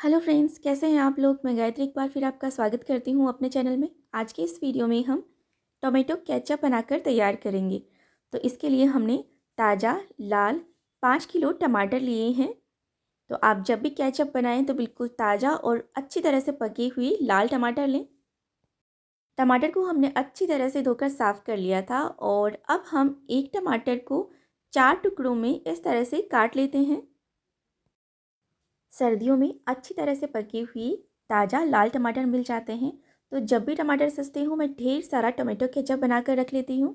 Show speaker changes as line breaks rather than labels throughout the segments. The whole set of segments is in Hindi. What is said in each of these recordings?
हेलो फ्रेंड्स, कैसे हैं आप लोग। मैं गायत्री एक बार फिर आपका स्वागत करती हूं अपने चैनल में। आज के इस वीडियो में हम टोमेटो केचप बनाकर तैयार करेंगे। तो इसके लिए हमने ताज़ा लाल 5 किलो टमाटर लिए हैं। तो आप जब भी केचप बनाएं तो बिल्कुल ताज़ा और अच्छी तरह से पकी हुई लाल टमाटर लें। टमाटर को हमने अच्छी तरह से धोकर साफ़ कर लिया था और अब हम एक टमाटर को 4 टुकड़ों में इस तरह से काट लेते हैं। सर्दियों में अच्छी तरह से पकी हुई ताज़ा लाल टमाटर मिल जाते हैं। तो जब भी टमाटर सस्ते हों मैं ढेर सारा टोमेटो केचप बनाकर रख लेती हूँ।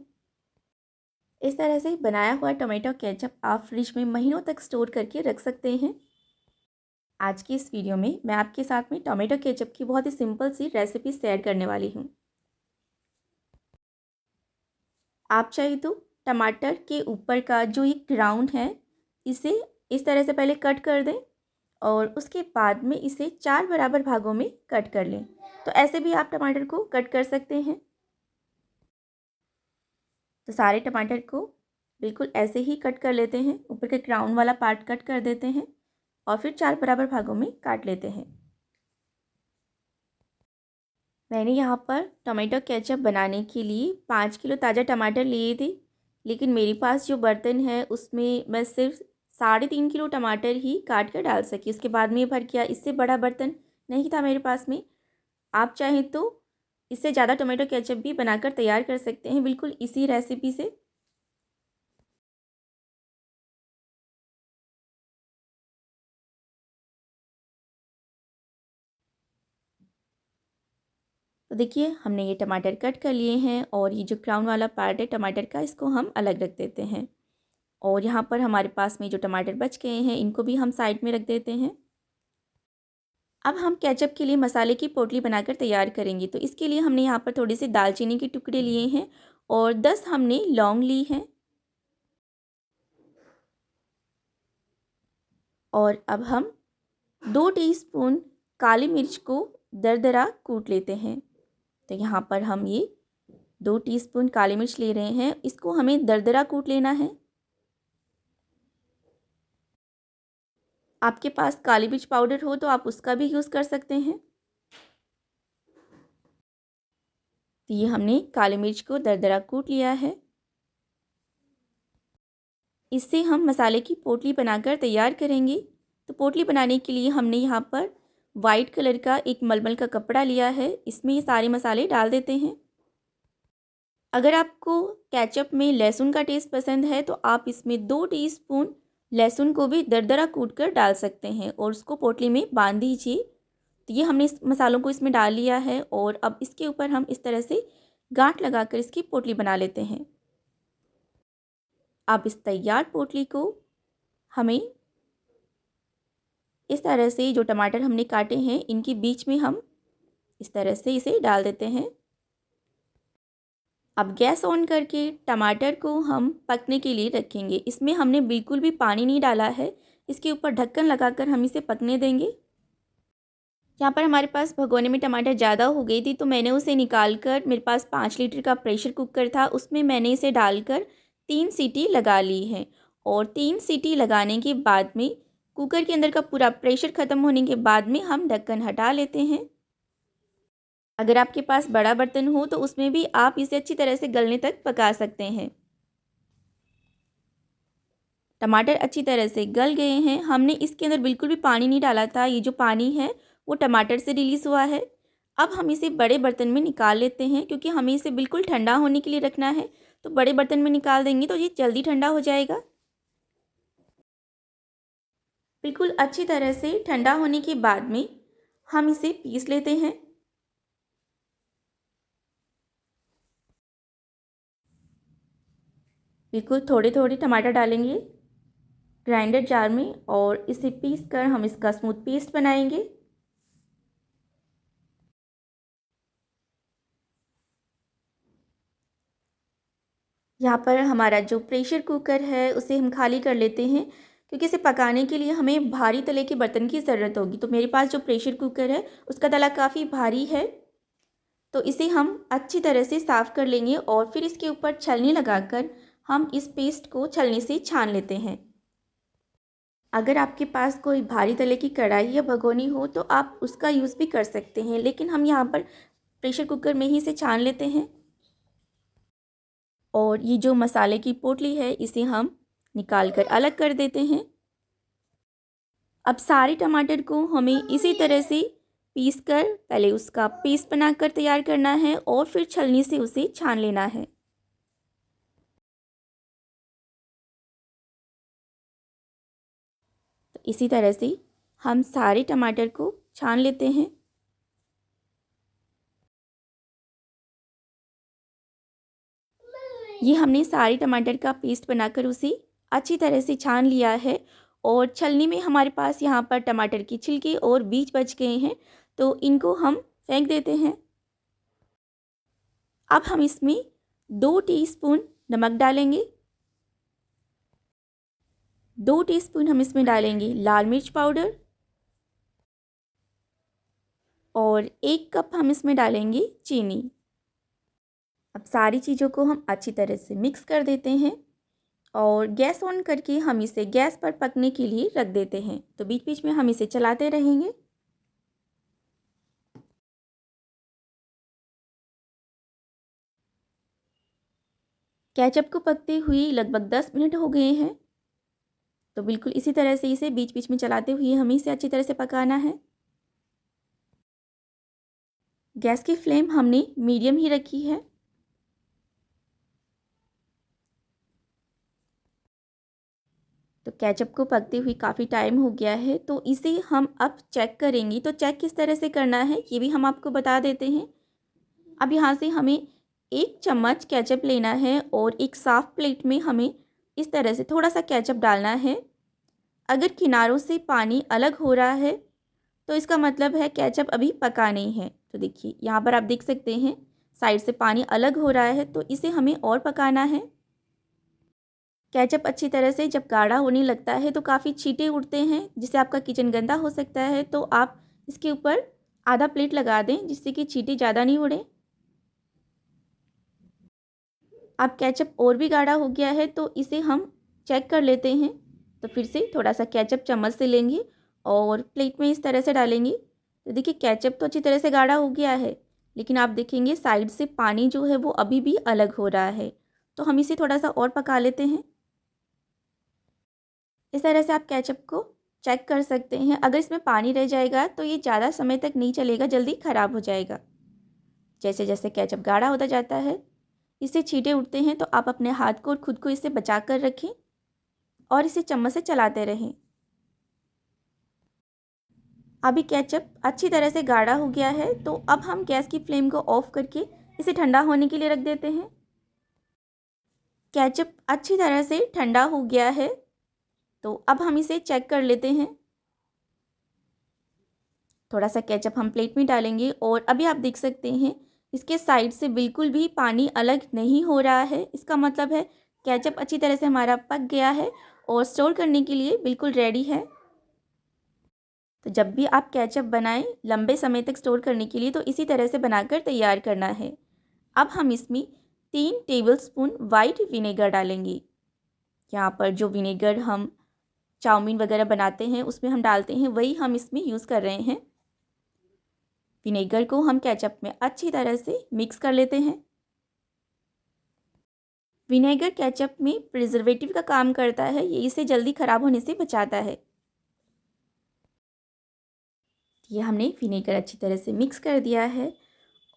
इस तरह से बनाया हुआ टोमेटो केचप आप फ्रिज में महीनों तक स्टोर करके रख सकते हैं। आज की इस वीडियो में मैं आपके साथ में टोमेटो केचप की बहुत ही सिंपल सी रेसिपी शेयर करने वाली हूँ। आप चाहे तो टमाटर के ऊपर का जो ये ग्राउंड है इसे इस तरह से पहले कट कर दें और उसके बाद में इसे 4 बराबर भागों में कट कर लें। तो ऐसे भी आप टमाटर को कट कर सकते हैं। तो सारे टमाटर को बिल्कुल ऐसे ही कट कर लेते हैं। ऊपर के क्राउन वाला पार्ट कट कर देते हैं और फिर 4 बराबर भागों में काट लेते हैं। मैंने यहाँ पर टोमेटो केचप बनाने के लिए 5 किलो ताज़ा टमाटर लिए थे, लेकिन मेरे पास जो बर्तन है उसमें मैं सिर्फ 3.5 किलो टमाटर ही काट कर डाल सकी। उसके बाद में ये भर गया। इससे बड़ा बर्तन नहीं था मेरे पास में। आप चाहें तो इससे ज़्यादा टोमेटो केचप भी बनाकर तैयार कर सकते हैं, बिल्कुल इसी रेसिपी से। तो देखिए हमने ये टमाटर कट कर लिए हैं और ये जो क्राउन वाला पार्ट है टमाटर का इसको हम अलग रख देते हैं। और यहाँ पर हमारे पास में जो टमाटर बच गए हैं इनको भी हम साइड में रख देते हैं। अब हम केचप के लिए मसाले की पोटली बनाकर तैयार करेंगे। तो इसके लिए हमने यहाँ पर थोड़ी सी दालचीनी के टुकड़े लिए हैं और 10 हमने लौंग ली हैं। और अब हम 2 टीस्पून काली मिर्च को दरदरा कूट लेते हैं। तो यहाँ पर हम ये 2 टीस्पून काली मिर्च ले रहे हैं, इसको हमें दरदरा कूट लेना है। आपके पास काली मिर्च पाउडर हो तो आप उसका भी यूज़ कर सकते हैं। तो ये हमने काली मिर्च को दरदरा कूट लिया है। इससे हम मसाले की पोटली बनाकर तैयार करेंगे। तो पोटली बनाने के लिए हमने यहाँ पर वाइट कलर का एक मलमल का कपड़ा लिया है। इसमें ये सारे मसाले डाल देते हैं। अगर आपको केचप में लहसुन का टेस्ट पसंद है तो आप इसमें 2 टीस्पून लहसुन को भी दरदरा कूट कर डाल सकते हैं और उसको पोटली में बांध दीजिए। तो ये हमने इस मसालों को इसमें डाल लिया है और अब इसके ऊपर हम इस तरह से गांठ लगाकर इसकी पोटली बना लेते हैं। अब इस तैयार पोटली को हमें इस तरह से जो टमाटर हमने काटे हैं इनके बीच में हम इस तरह से इसे डाल देते हैं। अब गैस ऑन करके टमाटर को हम पकने के लिए रखेंगे। इसमें हमने बिल्कुल भी पानी नहीं डाला है। इसके ऊपर ढक्कन लगाकर हम इसे पकने देंगे। यहाँ पर हमारे पास भगोने में टमाटर ज़्यादा हो गई थी तो मैंने उसे निकाल कर, मेरे पास 5 लीटर का प्रेशर कुकर था, उसमें मैंने इसे डालकर 3 सीटी लगा ली है। और 3 सीटी लगाने के बाद में कुकर के अंदर का पूरा प्रेशर ख़त्म होने के बाद में हम ढक्कन हटा लेते हैं। अगर आपके पास बड़ा बर्तन हो तो उसमें भी आप इसे अच्छी तरह से गलने तक पका सकते हैं। टमाटर अच्छी तरह से गल गए हैं। हमने इसके अंदर बिल्कुल भी पानी नहीं डाला था। ये जो पानी है वो टमाटर से रिलीज़ हुआ है। अब हम इसे बड़े बर्तन में निकाल लेते हैं क्योंकि हमें इसे बिल्कुल ठंडा होने के लिए रखना है। तो बड़े बर्तन में निकाल देंगे तो ये जल्दी ठंडा हो जाएगा। बिल्कुल अच्छी तरह से ठंडा होने के बाद में हम इसे पीस लेते हैं। बिल्कुल थोड़े थोड़े टमाटर डालेंगे ग्राइंडर जार में और इसे पीस कर हम इसका स्मूथ पेस्ट बनाएंगे। यहाँ पर हमारा जो प्रेशर कुकर है उसे हम खाली कर लेते हैं क्योंकि इसे पकाने के लिए हमें भारी तले के बर्तन की ज़रूरत होगी। तो मेरे पास जो प्रेशर कुकर है उसका तला काफ़ी भारी है। तो इसे हम अच्छी तरह से साफ़ कर लेंगे और फिर इसके ऊपर छलनी लगाकर हम इस पेस्ट को छलनी से छान लेते हैं। अगर आपके पास कोई भारी तले की कढ़ाई या भगोनी हो तो आप उसका यूज़ भी कर सकते हैं, लेकिन हम यहाँ पर प्रेशर कुकर में ही इसे छान लेते हैं। और ये जो मसाले की पोटली है इसे हम निकाल कर अलग कर देते हैं। अब सारे टमाटर को हमें इसी तरह से पीस कर पहले उसका पेस्ट बनाकर तैयार करना है और फिर छलनी से उसे छान लेना है। तो इसी तरह से हम सारे टमाटर को छान लेते हैं। ये हमने सारे टमाटर का पेस्ट बनाकर उसे अच्छी तरह से छान लिया है और छलनी में हमारे पास यहाँ पर टमाटर की छिलके और बीज बच गए हैं, तो इनको हम फेंक देते हैं। अब हम इसमें 2 टीस्पून नमक डालेंगे, 2 टीस्पून हम इसमें डालेंगे लाल मिर्च पाउडर और 1 कप हम इसमें डालेंगे चीनी। अब सारी चीज़ों को हम अच्छी तरह से मिक्स कर देते हैं और गैस ऑन करके हम इसे गैस पर पकने के लिए रख देते हैं। तो बीच बीच में हम इसे चलाते रहेंगे। केचप को पकते हुए लगभग 10 मिनट हो गए हैं। तो बिल्कुल इसी तरह से इसे बीच बीच में चलाते हुए हमें इसे अच्छी तरह से पकाना है। गैस की फ्लेम हमने मीडियम ही रखी है। तो केचप को पकते हुए काफ़ी टाइम हो गया है, तो इसे हम अब चेक करेंगे। तो चेक किस तरह से करना है ये भी हम आपको बता देते हैं। अब यहाँ से हमें 1 चम्मच केचप लेना है और एक साफ़ प्लेट में हमें इस तरह से थोड़ा सा केचप डालना है। अगर किनारों से पानी अलग हो रहा है तो इसका मतलब है केचप अभी पका नहीं है। तो देखिए यहाँ पर आप देख सकते हैं साइड से पानी अलग हो रहा है, तो इसे हमें और पकाना है। केचप अच्छी तरह से जब गाढ़ा होने लगता है तो काफ़ी छींटे उठते हैं, जिससे आपका किचन गंदा हो सकता है। तो आप इसके ऊपर आधा प्लेट लगा दें जिससे कि छींटे ज़्यादा नहीं उड़ें। अब केचप और भी गाढ़ा हो गया है तो इसे हम चेक कर लेते हैं। तो फिर से थोड़ा सा केचप चम्मच से लेंगे और प्लेट में इस तरह से डालेंगे। तो देखिए केचप तो अच्छी तरह से गाढ़ा हो गया है, लेकिन आप देखेंगे साइड से पानी जो है वो अभी भी अलग हो रहा है। तो हम इसे थोड़ा सा और पका लेते हैं। इस तरह से आप केचप को चेक कर सकते हैं। अगर इसमें पानी रह जाएगा तो ये ज़्यादा समय तक नहीं चलेगा, जल्दी ख़राब हो जाएगा। जैसे जैसे केचप गाढ़ा होता जाता है, इससे छींटे उठते हैं, तो आप अपने हाथ को और खुद को इससे बचा कर रखें और इसे चम्मच से चलाते रहें। अभी केचप अच्छी तरह से गाढ़ा हो गया है, तो अब हम गैस की फ्लेम को ऑफ करके इसे ठंडा होने के लिए रख देते हैं। केचप अच्छी तरह से ठंडा हो गया है, तो अब हम इसे चेक कर लेते हैं। थोड़ा सा केचप हम प्लेट में डालेंगे और अभी आप देख सकते हैं इसके साइड से बिल्कुल भी पानी अलग नहीं हो रहा है। इसका मतलब है केचप अच्छी तरह से हमारा पक गया है और स्टोर करने के लिए बिल्कुल रेडी है। तो जब भी आप केचप बनाएं लंबे समय तक स्टोर करने के लिए, तो इसी तरह से बनाकर तैयार करना है। अब हम इसमें 3 टेबलस्पून वाइट विनेगर डालेंगे। यहाँ पर जो विनेगर हम चाउमीन वगैरह बनाते हैं उसमें हम डालते हैं, वही हम इसमें यूज़ कर रहे हैं। विनेगर को हम केचप में अच्छी तरह से मिक्स कर लेते हैं। विनेगर केचप में प्रिजर्वेटिव का काम करता है, ये इसे जल्दी ख़राब होने से बचाता है। ये हमने विनेगर अच्छी तरह से मिक्स कर दिया है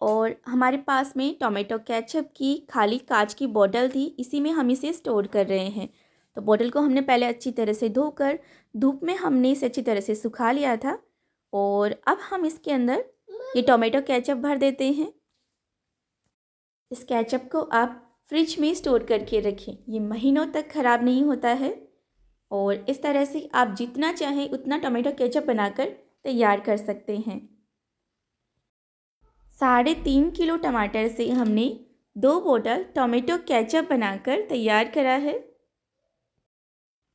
और हमारे पास में टोमेटो केचप की खाली कांच की बोतल थी, इसी में हम इसे स्टोर कर रहे हैं। तो बोतल को हमने पहले अच्छी तरह से धोकर धूप में हमने इसे अच्छी तरह से सुखा लिया था और अब हम इसके अंदर ये टोमेटो केचप भर देते हैं। इस केचप को आप फ्रिज में स्टोर करके रखें, ये महीनों तक ख़राब नहीं होता है और इस तरह से आप जितना चाहें उतना टोमेटो केचप बनाकर तैयार कर सकते हैं। 3.5 किलो टमाटर से हमने 2 बोतल टोमेटो केचप बनाकर तैयार करा है।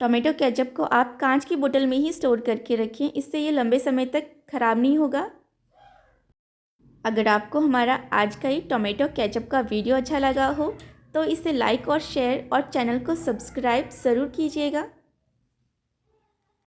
टोमेटो केचप को आप कांच की बोतल में ही स्टोर करके रखें, इससे ये लंबे समय तक ख़राब नहीं होगा। अगर आपको हमारा आज का ये टोमेटो केचप का वीडियो अच्छा लगा हो तो इसे लाइक और शेयर और चैनल को सब्सक्राइब ज़रूर कीजिएगा।